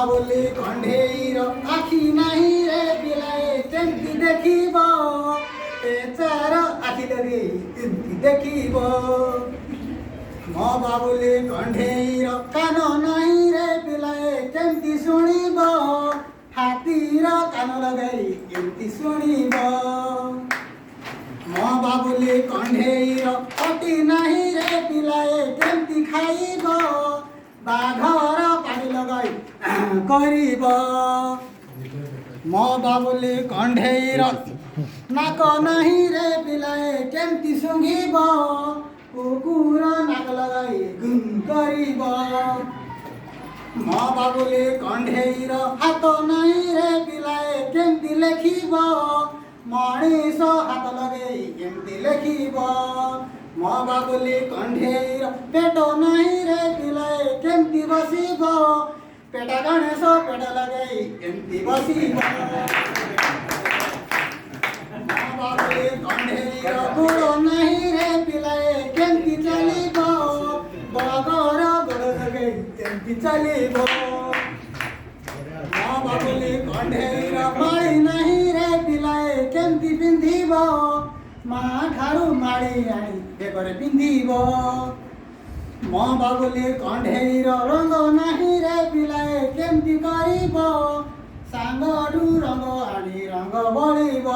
बोले कण्ढेईर आखि नाही रे पिलाए केमती देखिब पेचार आखि लगे केमती देखिब मो बाबुले कण्ढेईर कान नाही रे पिलाए केमती शुणिब हातीर कान लगाई केमती शुणिब मो बाबुले कण्ढेईर पटी नाही रे पिलाए केमती खाइब बाघर पानी लगाई करिब मो बाबुले कण्ढेईर नाक नाही रे पिलाए केमती सुंघिब कुकुर नाक लगाई गुम करिब मो बाबुले कण्ढेईर हाथ नाही रे पिलाए केमती लेखिब मणिष हाथ लगे केमती लेखिब मो बाबुले कण्ढेईर पेट नाही रे पिलाए केमती बसिब पेट गणेश पेट लगे केमती बसिब मो बाबुले कण्ढेईर गोड़ नाही रे पिलाए केमती चलिब बगर गोड़ लगे केमती चलिब मो बाबुले कण्ढेईर माड़ी नहीं रे पिलाए केमती पिंधिब माँ ठारू माड़ी आनी बेकर पिंधिब मो बाबुले कण्ढेईर रंग नाही रे पिलाए केमती करिब सांगठू रंग आनी रंग बढिब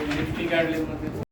लिपस्टिक काढले